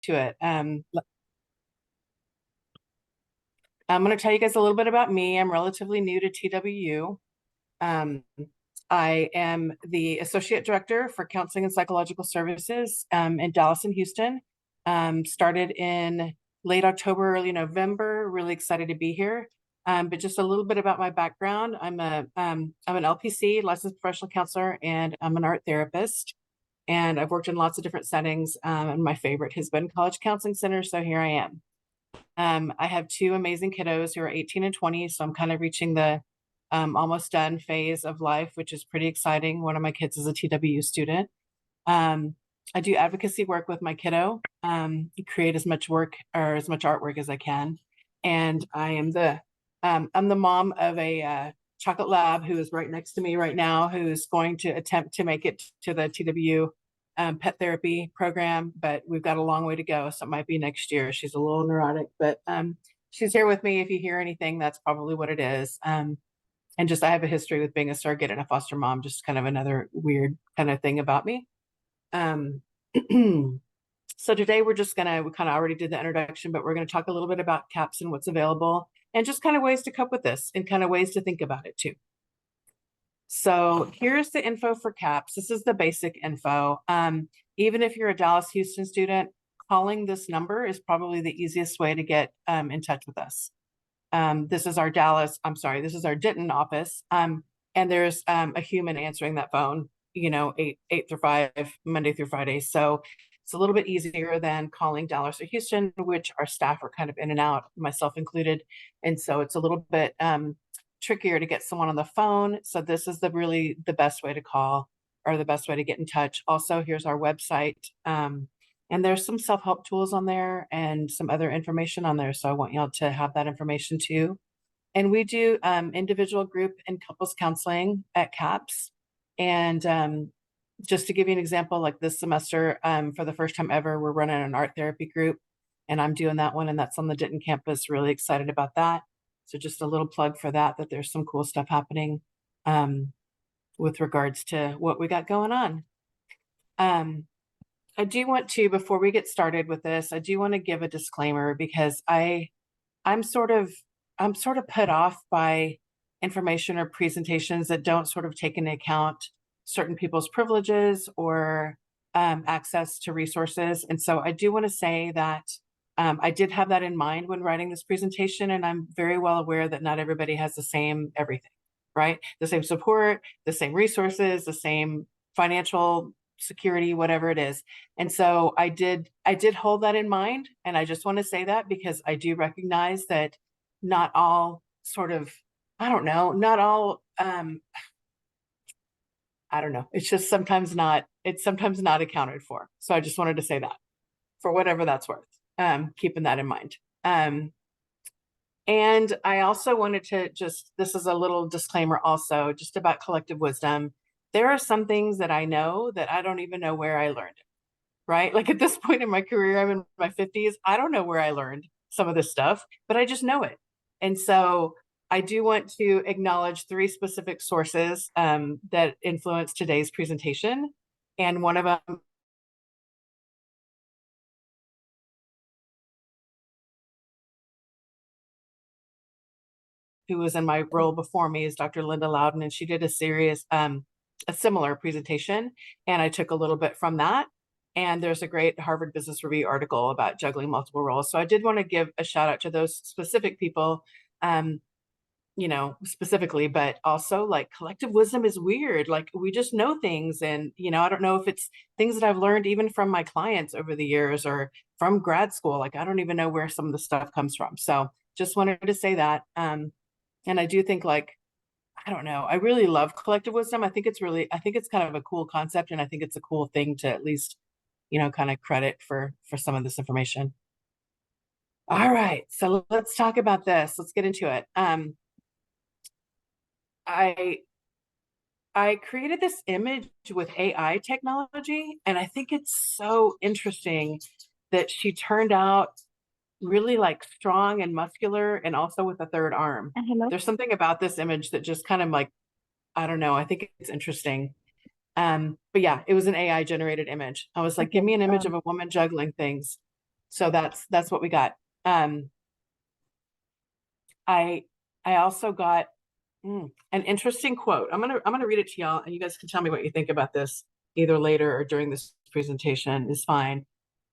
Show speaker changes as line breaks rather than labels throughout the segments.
to it. I'm going to tell you guys a little bit about me. I'm relatively new to TWU. Um, I am the Associate Director for Counseling and Psychological Services in Dallas and Houston. Started in late October, early November. Really excited to be here. But just a little bit about my background. I'm an LPC, licensed professional counselor, and I'm an art therapist. And I've worked in lots of different settings. And my favorite has been college counseling centers. So here I am. I have two amazing kiddos who are 18 and 20. So I'm kind of reaching the almost done phase of life, which is pretty exciting. One of my kids is a TWU student. I do advocacy work with my kiddo, create as much work or as much artwork as I can. And I am I'm the mom of a chocolate lab who is right next to me right now, who's going to attempt to make it to the TWU pet therapy program, but we've got a long way to go. So it might be next year. She's a little neurotic, but she's here with me. If you hear anything, that's probably what it is. And just I have a history with being a surrogate and a foster mom, just kind of another weird kind of thing about me. So today we kind of already did the introduction, but we're going to talk a little bit about CAPS and what's available and just kind of ways to cope with this and kind of ways to think about it too. So here's the info for CAPS. This is the basic info. Even if you're a Dallas Houston student, calling this number is probably the easiest way to get in touch with us. This is our this is our Denton office. And there's a human answering that phone, 8 through 5, Monday through Friday. So it's a little bit easier than calling Dallas or Houston, which our staff are kind of in and out, myself included. And so it's a little bit trickier to get someone on the phone. So this is the best way to call or the best way to get in touch. Also, here's our website. And there's some self-help tools on there and some other information on there. So I want y'all to have that information too. And we do individual, group, and couples counseling at CAPS. And just to give you an example, like this semester, for the first time ever, we're running an art therapy group. And I'm doing that one, and that's on the Denton campus. Really excited about that. So just a little plug for that there's some cool stuff happening with regards to what we got going on. I do want to, before we get started with this, I do want to give a disclaimer because I'm sort of put off by information or presentations that don't sort of take into account certain people's privileges or access to resources. And so I do want to say that I did have that in mind when writing this presentation, and I'm very well aware that not everybody has the same everything, right? The same support, the same resources, the same financial security, whatever it is. And so I did hold that in mind. And I just want to say that because I do recognize that not all sort of, I don't know, not all, I don't know. It's just sometimes not accounted for. So I just wanted to say that for whatever that's worth, keeping that in mind. And I also wanted to this is a little disclaimer also, just about collective wisdom. There are some things that I know that I don't even know where I learned it, right? Like at this point in my career, I'm in my 50s. I don't know where I learned some of this stuff, but I just know it. And so I do want to acknowledge 3 specific sources that influenced today's presentation. And one of them who was in my role before me is Dr. Linda Loudon, and she did a similar presentation, and I took a little bit from that. And there's a great Harvard Business Review article about juggling multiple roles. So I did want to give a shout out to those specific people, specifically, but also like collective wisdom is weird. Like we just know things. And, I don't know if it's things that I've learned even from my clients over the years or from grad school. Like I don't even know where some of the stuff comes from. So just wanted to say that. And I do think I don't know. I really love collective wisdom. I think it's kind of a cool concept. And I think it's a cool thing to at least, kind of credit for some of this information. All right. So let's talk about this. Let's get into it. I created this image with AI technology, and I think it's so interesting that she turned out really like strong and muscular and also with a third arm.
Hello.
There's something about this image that just kind of like, I don't know, I think it's interesting. But yeah, it was an AI generated image. I was like, give me an image of a woman juggling things. So that's what we got. I also got an interesting quote. I'm gonna read it to y'all, and you guys can tell me what you think about this either later or during this presentation is fine.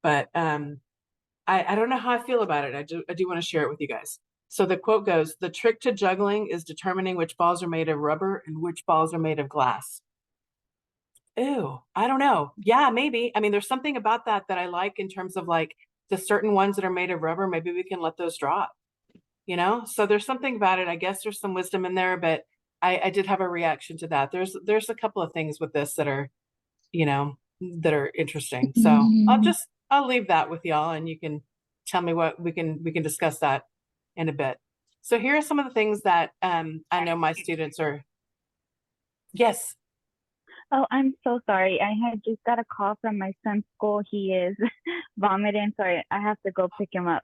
But I don't know how I feel about it. I do want to share it with you guys. So the quote goes, "The trick to juggling is determining which balls are made of rubber and which balls are made of glass." Ew, I don't know. Yeah, maybe. I mean, there's something about that that I like in terms of like the certain ones that are made of rubber. Maybe we can let those drop, you know? So there's something about it. I guess there's some wisdom in there, but I did have a reaction to that. There's a couple of things with this that are, you know, that are interesting. So I'll leave that with y'all, and you can tell me what we can discuss that in a bit. So here are some of the things that I know my students are. Yes.
Oh, I'm so sorry. I had just got a call from my son's school. He is vomiting, so I have to go pick him up.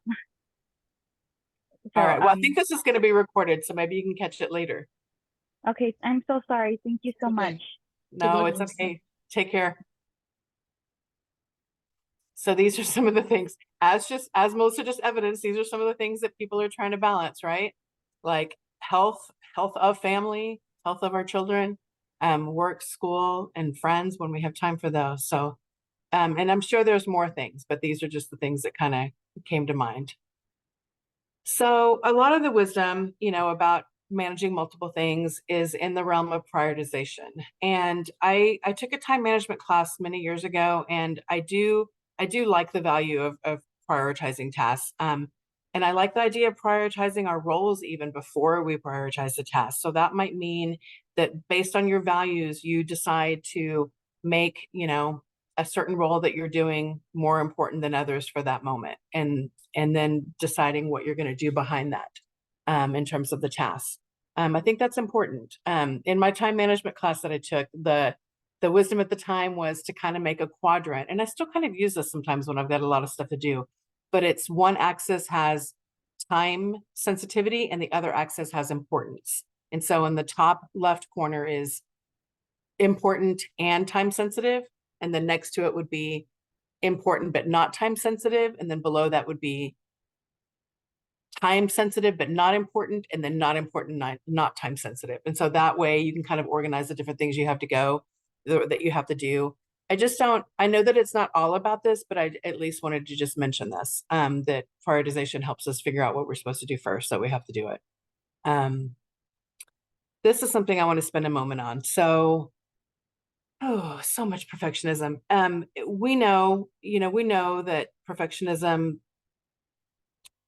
All
So,
right. Well, I think this is going to be recorded, so maybe you can catch it later.
okay, I'm so sorry. Thank you so much.
No, it's okay. Take care. So these are some of the things, as Melissa just evidenced, these are some of the things that people are trying to balance, right? Like health of family, health of our children, work, school, and friends when we have time for those. So, and I'm sure there's more things, but these are just the things that kind of came to mind. So a lot of the wisdom, about managing multiple things is in the realm of prioritization. And I took a time management class many years ago, and I do like the value of prioritizing tasks. And I like the idea of prioritizing our roles even before we prioritize the task. So that might mean that based on your values, you decide to make, a certain role that you're doing more important than others for that moment. And then deciding what you're going to do behind that in terms of the tasks. I think that's important. In my time management class that I took, the wisdom at the time was to kind of make a quadrant. And I still kind of use this sometimes when I've got a lot of stuff to do, but it's one axis has time sensitivity and the other axis has importance. And so in the top left corner is important and time sensitive. And then next to it would be important but not time sensitive. And then below that would be time sensitive but not important, and then not important, not time sensitive. And so that way you can kind of organize the different things you have to go that you have to do. I know that it's not all about this, but I at least wanted to just mention this, that prioritization helps us figure out what we're supposed to do first, so we have to do it. This is something I want to spend a moment on. So so much perfectionism. We know that perfectionism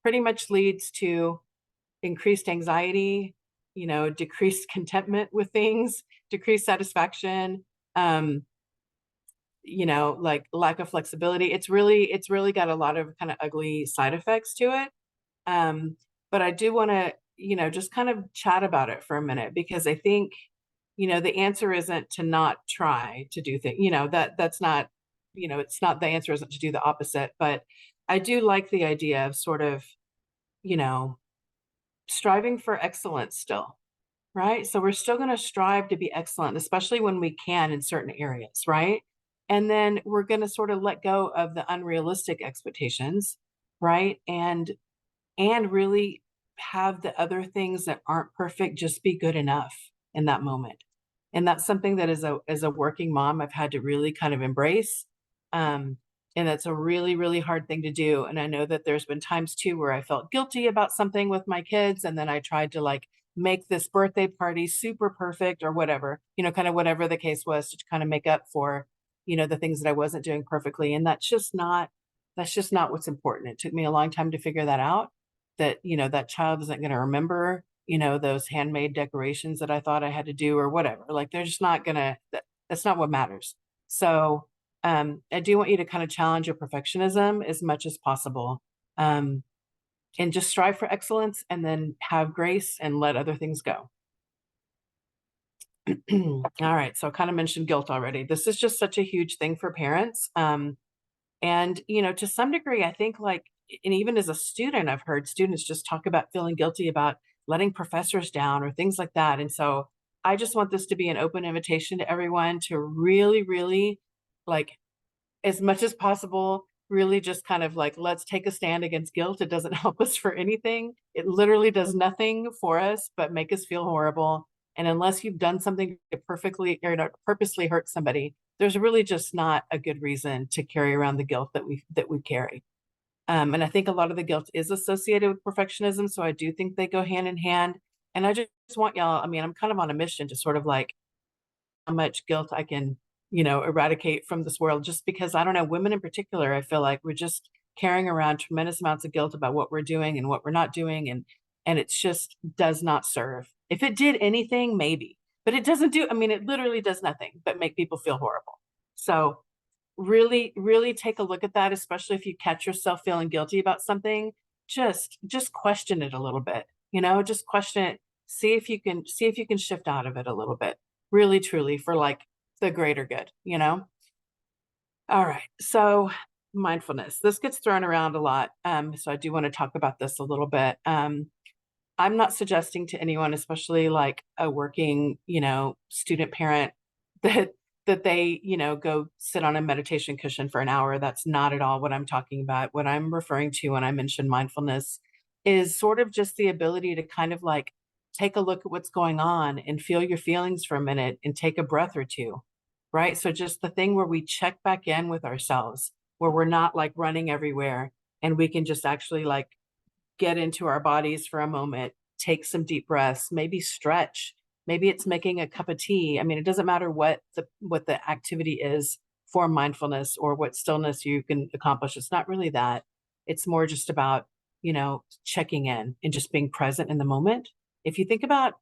pretty much leads to increased anxiety, decreased contentment with things, decreased satisfaction, like lack of flexibility. It's really got a lot of kind of ugly side effects to it. But I do want to, just kind of chat about it for a minute, because I think, the answer isn't to not try to do things, that's not, it's not, the answer isn't to do the opposite, but I do like the idea of sort of, striving for excellence still, right? So we're still going to strive to be excellent, especially when we can in certain areas, right? And then we're going to sort of let go of the unrealistic expectations, right? And really have the other things that aren't perfect just be good enough in that moment. And that's something that as a working mom, I've had to really kind of embrace. And that's a really, really hard thing to do. And I know that there's been times too where I felt guilty about something with my kids. And then I tried to like make this birthday party super perfect or whatever, kind of whatever the case was, to kind of make up for, the things that I wasn't doing perfectly. And that's just not what's important. It took me a long time to figure that out, that, that child isn't going to remember, those handmade decorations that I thought I had to do or whatever. Like they're just not gonna, that's not what matters. So I do want you to kind of challenge your perfectionism as much as possible, and just strive for excellence, and then have grace and let other things go. All right. So I kind of mentioned guilt already. This is just such a huge thing for parents. And, to some degree, I think like, and even as a student, I've heard students just talk about feeling guilty about letting professors down or things like that. And so I just want this to be an open invitation to everyone to really, really, like, as much as possible, really just kind of like, let's take a stand against guilt. It doesn't help us for anything. It literally does nothing for us but make us feel horrible. And unless you've done something to perfectly or to purposely hurt somebody, there's really just not a good reason to carry around the guilt that we carry. And I think a lot of the guilt is associated with perfectionism. So I do think they go hand in hand. And I just want y'all, I mean, I'm kind of on a mission to sort of like how much guilt I can, eradicate from this world, just because I don't know, women in particular, I feel like we're just carrying around tremendous amounts of guilt about what we're doing and what we're not doing. And it's just does not serve. If it did anything, maybe, but it doesn't do, I mean, it literally does nothing but make people feel horrible. So really, really take a look at that, especially if you catch yourself feeling guilty about something. Just question it a little bit, just question it, see if you can shift out of it a little bit, really truly, for like the greater good. All right, so mindfulness, this gets thrown around a lot, so I do want to talk about this a little bit. I'm not suggesting to anyone, especially like a working, student parent, that they, go sit on a meditation cushion for an hour. That's not at all what I'm talking about. What I'm referring to when I mention mindfulness is sort of just the ability to kind of like take a look at what's going on and feel your feelings for a minute and take a breath or two, right? So just the thing where we check back in with ourselves, where we're not like running everywhere, and we can just actually like get into our bodies for a moment, take some deep breaths, maybe stretch, maybe it's making a cup of tea. I mean, it doesn't matter what the activity is for mindfulness or what stillness you can accomplish. It's not really that. It's more just about, checking in and just being present in the moment. If you think about,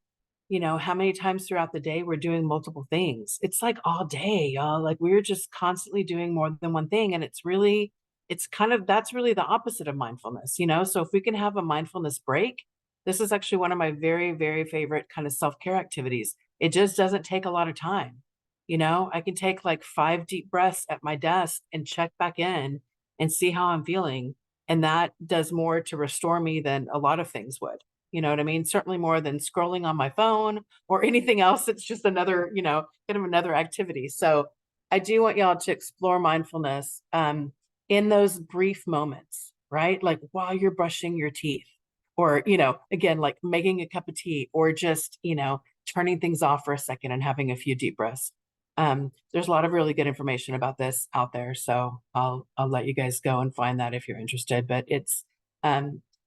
how many times throughout the day we're doing multiple things, it's like all day, y'all. Like we're just constantly doing more than one thing. And it's kind of, that's really the opposite of mindfulness. So if we can have a mindfulness break, this is actually one of my very, very favorite kind of self-care activities. It just doesn't take a lot of time. I can take like 5 deep breaths at my desk and check back in and see how I'm feeling. And that does more to restore me than a lot of things would. You know what I mean? Certainly more than scrolling on my phone or anything else. It's just another, kind of another activity. So I do want y'all to explore mindfulness in those brief moments, right? Like while you're brushing your teeth, or, again, like making a cup of tea, or just, turning things off for a second and having a few deep breaths. There's a lot of really good information about this out there. So I'll let you guys go and find that if you're interested, but it's,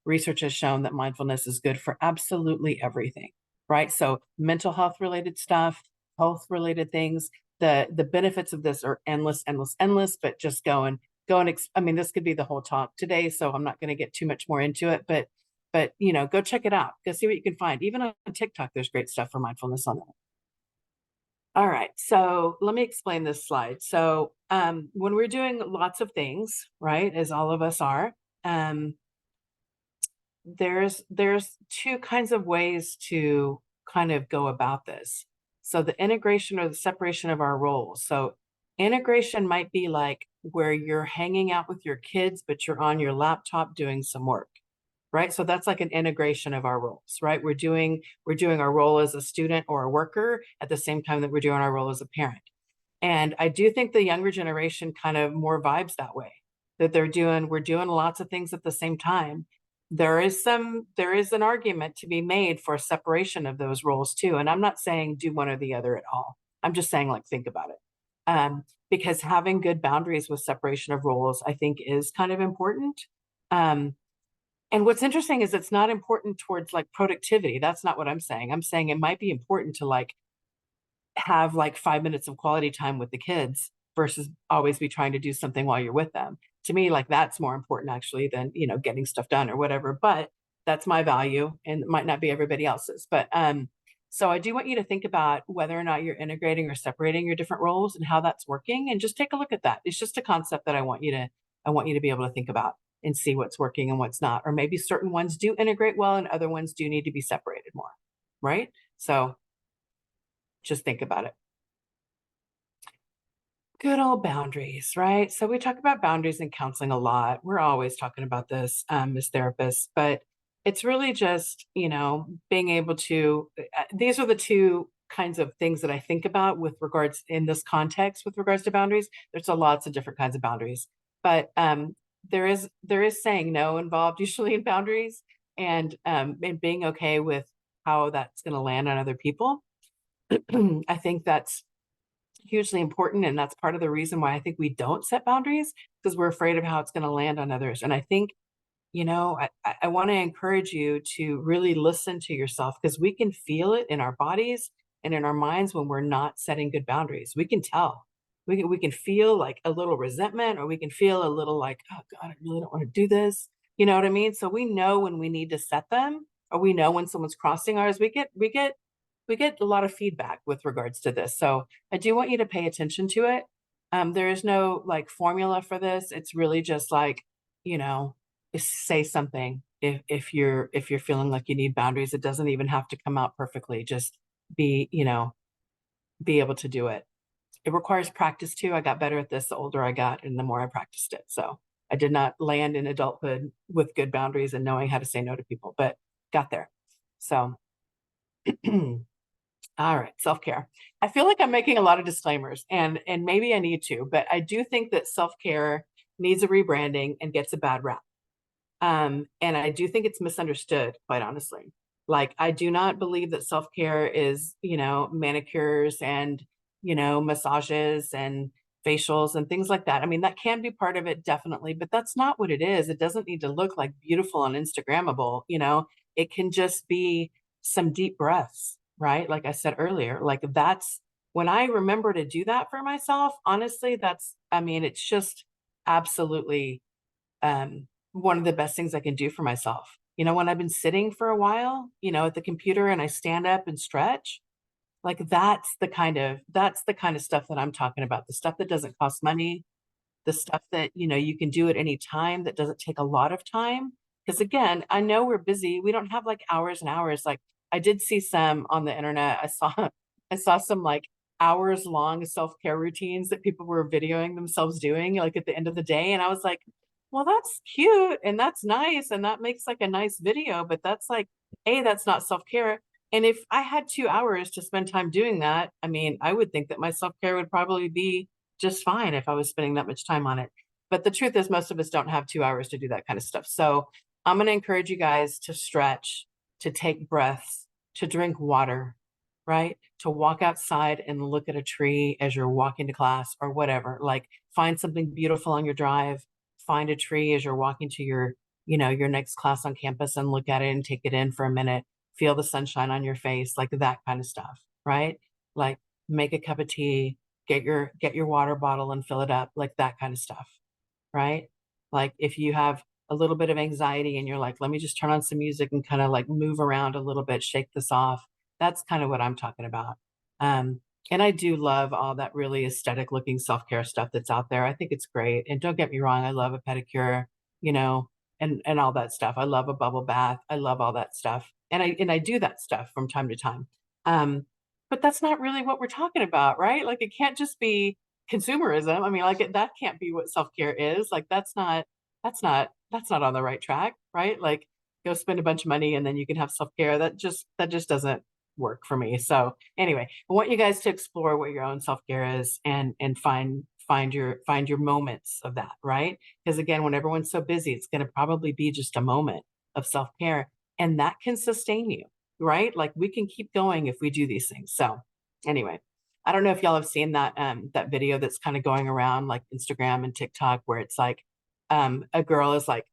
research has shown that mindfulness is good for absolutely everything, right? So mental health related stuff, health related things, the benefits of this are endless, endless, endless, but just go and I mean, this could be the whole talk today, so I'm not going to get too much more into it, but go check it out, go see what you can find. Even on TikTok, there's great stuff for mindfulness on that. All right, so let me explain this slide. So when we're doing lots of things, right, as all of us are, there's 2 kinds of ways to kind of go about this. So the integration or the separation of our roles. So integration might be like where you're hanging out with your kids, but you're on your laptop doing some work, right? So that's like an integration of our roles, right? We're doing our role as a student or a worker at the same time that we're doing our role as a parent. And I do think the younger generation kind of more vibes that way, that we're doing lots of things at the same time. There is an argument to be made for separation of those roles too. And I'm not saying do one or the other at all. I'm just saying like think about it. Because having good boundaries with separation of roles, I think, is kind of important. And what's interesting is it's not important towards like productivity. That's not what I'm saying. I'm saying it might be important to like have like 5 minutes of quality time with the kids versus always be trying to do something while you're with them. To me, like that's more important actually than, getting stuff done or whatever, but that's my value and it might not be everybody else's. But so I do want you to think about whether or not you're integrating or separating your different roles and how that's working, and just take a look at that. It's just a concept that I want you to be able to think about and see what's working and what's not. Or maybe certain ones do integrate well and other ones do need to be separated more, right? So just think about it. Good old boundaries, right? So we talk about boundaries in counseling a lot. We're always talking about this as therapists, but it's really just, being able to, these are the 2 kinds of things that I think about with regards in this context with regards to boundaries. There's lots of different kinds of boundaries. but there is saying no involved usually in boundaries, and being okay with how that's going to land on other people. I think that's hugely important, and that's part of the reason why I think we don't set boundaries, because we're afraid of how it's going to land on others. And I think, I want to encourage you to really listen to yourself, because we can feel it in our bodies and in our minds when we're not setting good boundaries. We can tell. We can feel like a little resentment, or we can feel a little like, oh God, I really don't want to do this. You know what I mean? So we know when we need to set them, or we know when someone's crossing ours. We get a lot of feedback with regards to this. So I do want you to pay attention to it. There is no like formula for this. It's really just like, you know, say something if you're feeling like you need boundaries. It doesn't even have to come out perfectly. Just be, be able to do it. It requires practice too. I got better at this the older I got and the more I practiced it. So I did not land in adulthood with good boundaries and knowing how to say no to people, but got there. So all right, self-care. I feel like I'm making a lot of disclaimers, and maybe I need to, but I do think that self-care needs a rebranding and gets a bad rap. And I do think it's misunderstood, quite honestly. Like, I do not believe that self-care is, manicures and, massages and facials and things like that. I mean, that can be part of it, definitely, but that's not what it is. It doesn't need to look like beautiful and Instagrammable, it can just be some deep breaths, right? Like I said earlier, like that's when I remember to do that for myself, honestly, I mean, it's just absolutely one of the best things I can do for myself. When I've been sitting for a while, at the computer, and I stand up and stretch, like that's the kind of stuff that I'm talking about. The stuff that doesn't cost money, the stuff that, you can do at any time, that doesn't take a lot of time. Because again, I know we're busy. We don't have like hours and hours. Like, I did see some on the internet. I saw some like hours long self-care routines that people were videoing themselves doing like at the end of the day. And I was like, well, that's cute and that's nice. And that makes like a nice video, but that's like, that's not self-care. And if I had 2 hours to spend time doing that, I mean, I would think that my self-care would probably be just fine if I was spending that much time on it. But the truth is, most of us don't have 2 hours to do that kind of stuff. So I'm going to encourage you guys to stretch, to take breaths, to drink water, right? To walk outside and look at a tree as you're walking to class or whatever. Like, find something beautiful on your drive, find a tree as you're walking to your next class on campus, and look at it and take it in for a minute. Feel the sunshine on your face, like that kind of stuff, right? Like, make a cup of tea, get your water bottle and fill it up, like that kind of stuff, right? Like, if you have a little bit of anxiety and you're like, let me just turn on some music and kind of like move around a little bit, shake this off. That's kind of what I'm talking about. And I do love all that really aesthetic looking self-care stuff that's out there. I think it's great. And don't get me wrong, I love a pedicure, you know, and all that stuff. I love a bubble bath. I love all that stuff. And I do that stuff from time to time. Um, but that's not really what we're talking about, right? Like, it can't just be consumerism. I mean, like, that can't be what self-care is. Like, that's not on the right track, right? Like, go spend a bunch of money and then you can have self-care. That just doesn't work for me. So anyway, I want you guys to explore what your own self-care is, and find your moments of that, right? Because again, when everyone's so busy, it's going to probably be just a moment of self-care, and that can sustain you, right? Like, we can keep going if we do these things. So anyway, I don't know if y'all have seen that video that's kind of going around like Instagram and TikTok, where it's like a girl is like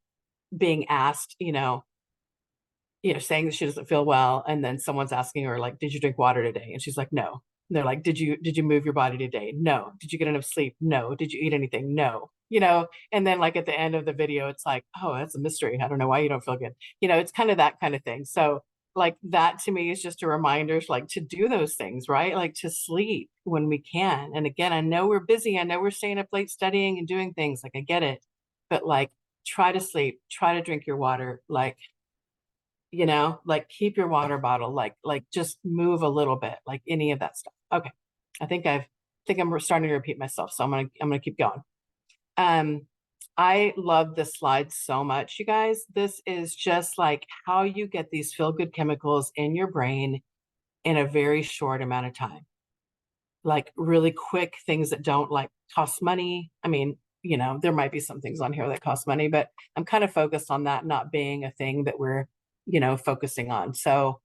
being asked, saying that she doesn't feel well, and then someone's asking her like, "Did you drink water today?" And she's like, "No." And they're like, "Did you move your body today?" "No." "Did you get enough sleep?" "No." "Did you eat anything?" "No." And then like at the end of the video, it's like, "Oh, that's a mystery. I don't know why you don't feel good." It's kind of that kind of thing. So like, that to me is just a reminder, like, to do those things, right? Like, to sleep when we can. And again, I know we're busy. I know we're staying up late studying and doing things. Like, I get it, but like, try to sleep, try to drink your water, like keep your water bottle, like just move a little bit, like any of that stuff. Okay. I think I'm starting to repeat myself, so I'm gonna keep going. I love this slide so much, you guys. This is just like how you get these feel good chemicals in your brain in a very short amount of time. Like, really quick things that don't like cost money. I mean, you know, there might be some things on here that cost money, but I'm kind of focused on that not being a thing that we're, you know, focusing on. So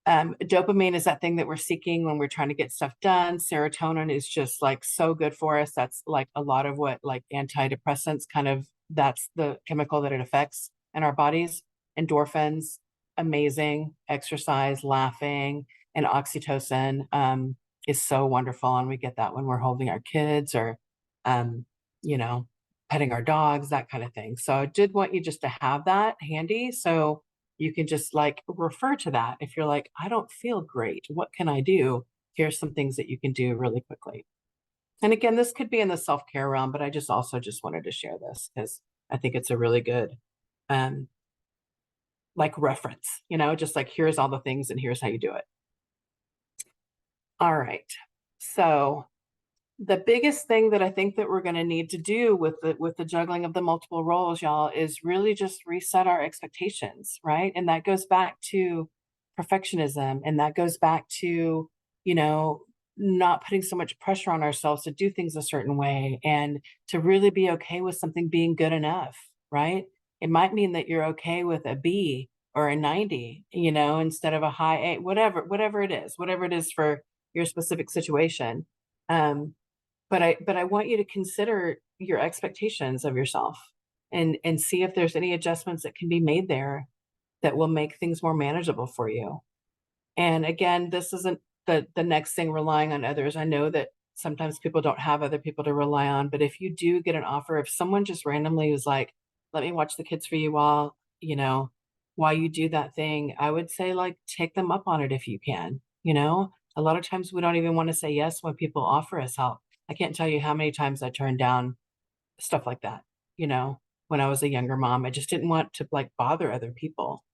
dopamine is that thing that we're seeking when we're trying to get stuff done. Serotonin is just like so good for us. That's like a lot of what like antidepressants kind of, that's the chemical that it affects in our bodies. Endorphins, amazing. Exercise, laughing, and oxytocin is so wonderful. And we get that when we're holding our kids or, um, you know, petting our dogs, that kind of thing. So I did want you just to have that handy. So you can just like refer to that. If you're like, I don't feel great, what can I do? Here's some things that you can do really quickly. And again, this could be in the self-care realm, but I just also just wanted to share this because I think it's a really good um like reference, you know, just like here's all the things and here's how you do it. All right. So the biggest thing that I think that we're going to need to do with the juggling of the multiple roles, y'all, is really just reset our expectations, right? And that goes back to perfectionism, and that goes back to, you know, not putting so much pressure on ourselves to do things a certain way and to really be okay with something being good enough, right? It might mean that you're okay with a B or a 90, you know, instead of a high A, whatever it is for your specific situation. Um, but I want you to consider your expectations of yourself and see if there's any adjustments that can be made there that will make things more manageable for you. And again, this isn't the next thing relying on others. I know that sometimes people don't have other people to rely on, but if you do get an offer, if someone just randomly is like, let me watch the kids for you while, you know, while you do that thing, I would say like take them up on it if you can, you know? A lot of times we don't even want to say yes when people offer us help. I can't tell you how many times I turned down stuff like that, you know, when I was a younger mom. I just didn't want to like bother other people.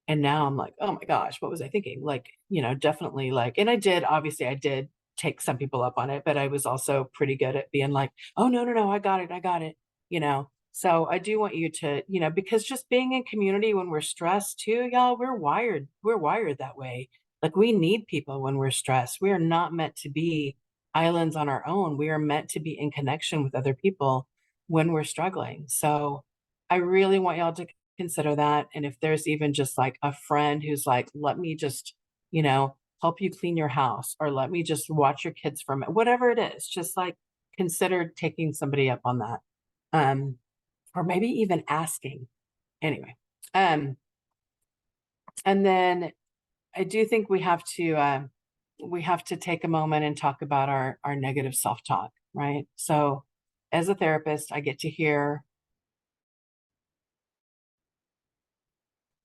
And now I'm like, oh my gosh, what was I thinking? Like, you know, definitely like, and I did, obviously, I did take some people up on it, but I was also pretty good at being like, oh, no, no, no, I got it, you know. So I do want you to, you know, because just being in community when we're stressed too, y'all, we're wired that way. Like we need people when we're stressed. We are not meant to be islands on our own. We are meant to be in connection with other people when we're struggling. So I really want y'all to consider that. And if there's even just like a friend who's like, let me just, you know, help you clean your house or let me just watch your kids from it, whatever it is, just like consider taking somebody up on that. Um, or maybe even asking. Anyway. And then I do think we have to take a moment and talk about our negative self-talk, right? So as a therapist, I get to hear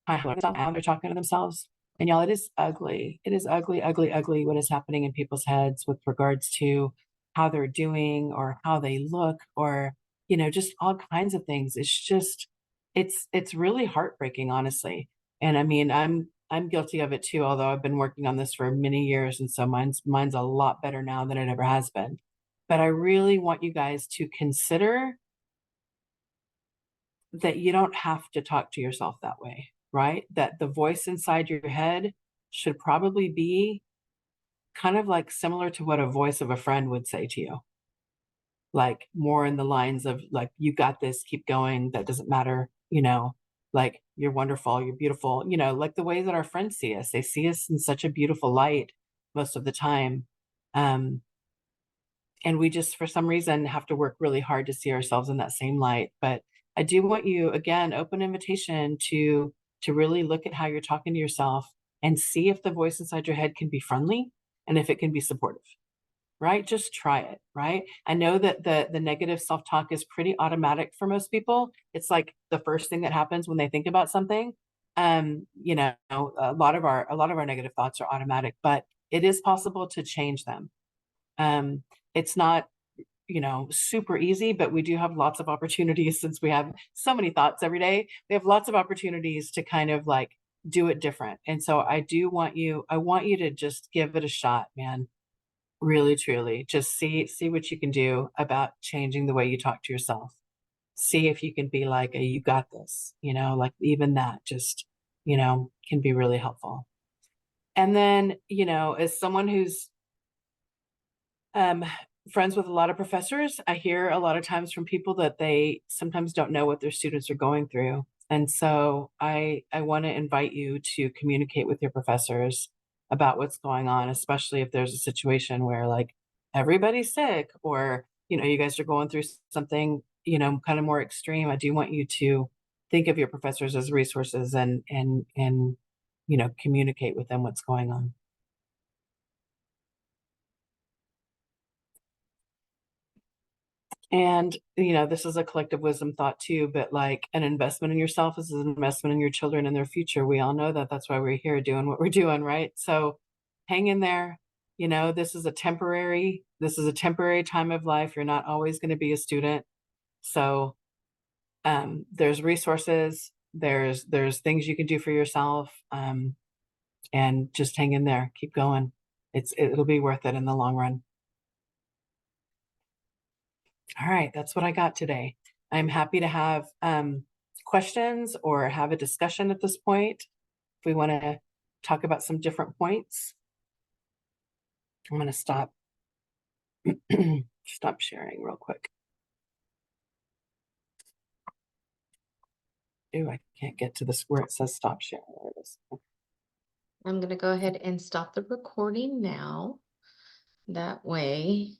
how they're talking to themselves. And y'all, it is ugly. It is ugly, ugly, ugly what is happening in people's heads with regards to how they're doing or how they look or, you know, just all kinds of things. It's just, it's really heartbreaking, honestly. And I mean, I'm guilty of it too, although I've been working on this for many years. And so mine's a lot better now than it ever has been. But I really want you guys to consider that you don't have to talk to yourself that way, right? That the voice inside your head should probably be kind of like similar to what a voice of a friend would say to you, like more in the lines of like, you got this, keep going, that doesn't matter, you know, like you're wonderful, you're beautiful, you know, like the way that our friends see us. They see us in such a beautiful light most of the time. Um, and we just for some reason have to work really hard to see ourselves in that same light. But I do want you, again, open invitation to really look at how you're talking to yourself and see if the voice inside your head can be friendly and if it can be supportive, right? Just try it, right? I know that the negative self-talk is pretty automatic for most people. It's like the first thing that happens when they think about something. You know, a lot of our negative thoughts are automatic, but it is possible to change them. um, it's not, you know, super easy, but we do have lots of opportunities since we have so many thoughts every day. We have lots of opportunities to kind of like do it different. And so I want you to just give it a shot, man. Really, truly. Just see what you can do about changing the way you talk to yourself. See if you can be like, you got this, you know, like even that just, you know, can be really helpful. And then, you know, as someone who's um friends with a lot of professors. I hear a lot of times from people that they sometimes don't know what their students are going through. And so I want to invite you to communicate with your professors about what's going on, especially if there's a situation where like everybody's sick or, you guys are going through something, kind of more extreme. I do want you to think of your professors as resources and communicate with them what's going on. And, this is a collective wisdom thought too, but like an investment in yourself is an investment in your children and their future. We all know that. That's why we're here doing what we're doing, right? So hang in there. This is a temporary time of life. You're not always going to be a student. So there's resources, there's things you can do for yourself. And just hang in there, keep going. It'll be worth it in the long run. All right, that's what I got today. I'm happy to have questions or have a discussion at this point. If we want to talk about some different points, I'm going to stop sharing real quick. Ooh, I can't get to this where it says stop sharing. There it is.
I'm going to go ahead and stop the recording now. That way